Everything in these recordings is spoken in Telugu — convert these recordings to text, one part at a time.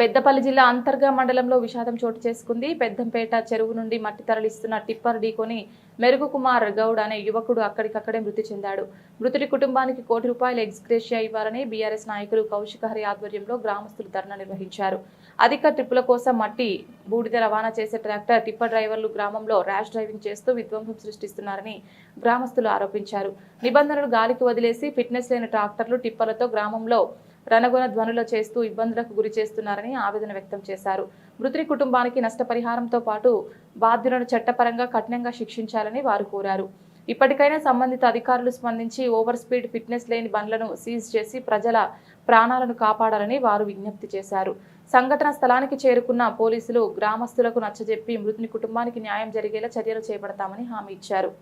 పెద్దపల్లి జిల్లా అంతర్గా మండలంలో విషాదం చోటు చేసుకుంది. పెద్దంపేట చెరువు నుండి మట్టి తరలిస్తున్న టిప్పర్ ఢీకొని మెరుగు కుమార్ గౌడ్ అనే యువకుడు అక్కడికక్కడే మృతి చెందాడు. మృతుడి కుటుంబానికి ₹1 కోటి ఎక్స్‌గ్రేషియా ఇవ్వాలని బీఆర్ఎస్ నాయకులు కౌశిక హరి ఆధ్వర్యంలో గ్రామస్తులు ధర్నా నిర్వహించారు. అధిక ట్రిప్పుల కోసం మట్టి బూడిద రవాణా చేసే ట్రాక్టర్ టిప్పర్ డ్రైవర్లు గ్రామంలో ర్యాష్ డ్రైవింగ్ చేస్తూ విధ్వంసం సృష్టిస్తున్నారని గ్రామస్తులు ఆరోపించారు. నిబంధనలు గాలికి వదిలేసి ఫిట్నెస్ లేని ట్రాక్టర్లు టిప్పర్లతో గ్రామంలో రణగొన ధ్వనులు చేస్తూ ఇబ్బందులకు గురి చేస్తున్నారని ఆవేదన వ్యక్తం చేశారు. మృతుడి కుటుంబానికి నష్టపరిహారంతో పాటు బాధ్యులను చట్టపరంగా కఠినంగా శిక్షించాలని వారు కోరారు. ఇప్పటికైనా సంబంధిత అధికారులు స్పందించి ఓవర్ స్పీడ్ ఫిట్నెస్ లేని బండ్లను సీజ్ చేసి ప్రజల ప్రాణాలను కాపాడాలని వారు విజ్ఞప్తి చేశారు. సంఘటన స్థలానికి చేరుకున్న పోలీసులు గ్రామస్తులకు నచ్చజెప్పి మృతుని కుటుంబానికి న్యాయం జరిగేలా చర్యలు చేపడతామని హామీ ఇచ్చారు.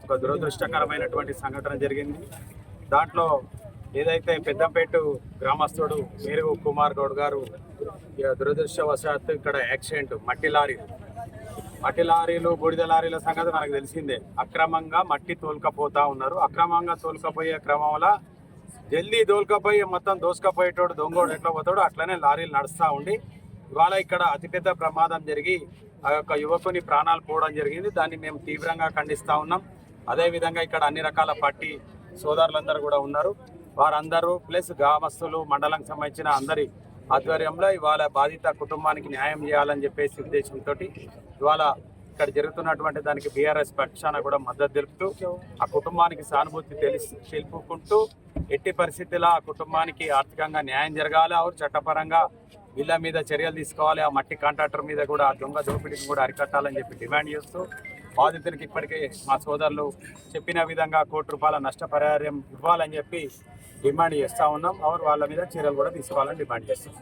ఒక దురదృష్టకరమైనటువంటి సంఘటన జరిగింది. దాంట్లో ఏదైతే పెద్దంపేట గ్రామస్తుడు మెరుగు కుమార్ గౌడ్ గారు దురదృష్టవశాత్తు ఇక్కడ యాక్సిడెంట్ మట్టి లారీలు బూడిద లారీల సంగతి మనకు తెలిసిందే. అక్రమంగా మట్టి తోలుకపోతా ఉన్నారు. అక్రమంగా తోలుకపోయే క్రమంలో జల్దీ తోలుకపోయి మొత్తం దోసుకపోయేటోడు దొంగోడు ఎట్లా పోతాడు అట్లనే లారీలు నడుస్తూ ఉండి ఇవాళ ఇక్కడ అతిపెద్ద ప్రమాదం జరిగి ఆ యొక్క యువకుని ప్రాణాలు పోవడం జరిగింది. దాన్ని మేము తీవ్రంగా ఖండిస్తూ ఉన్నాం. అదేవిధంగా ఇక్కడ అన్ని రకాల పార్టీ సోదరులందరూ కూడా ఉన్నారు. వారందరూ ప్లస్ గ్రామస్తులు మండలానికి సంబంధించిన అందరి ఆధ్వర్యంలో ఇవాళ బాధిత కుటుంబానికి న్యాయం చేయాలని చెప్పేసి ఉద్దేశంతో ఇవాళ ఇక్కడ జరుగుతున్నటువంటి దానికి బీఆర్ఎస్ పక్షాన కూడా మద్దతు తెలుపుతూ ఆ కుటుంబానికి సానుభూతి తెలుపుకుంటూ ఎట్టి పరిస్థితుల్లో ఆ కుటుంబానికి ఆర్థికంగా న్యాయం జరగాలి. చట్టపరంగా వీళ్ళ మీద చర్యలు తీసుకోవాలి. ఆ మట్టి కాంట్రాక్టర్ మీద కూడా ఆ దొంగ దోపిడీని కూడా అరికట్టాలని చెప్పి డిమాండ్ చేస్తూ బాధితునికి ఇప్పటికే మా సోదరులు చెప్పిన విధంగా ₹1 కోటి నష్టపరిహారం ఇవ్వాలని చెప్పి డిమాండ్ చేస్తూ ఉన్నాం. వాళ్ళ మీద చర్యలు కూడా తీసుకోవాలని డిమాండ్ చేస్తాం.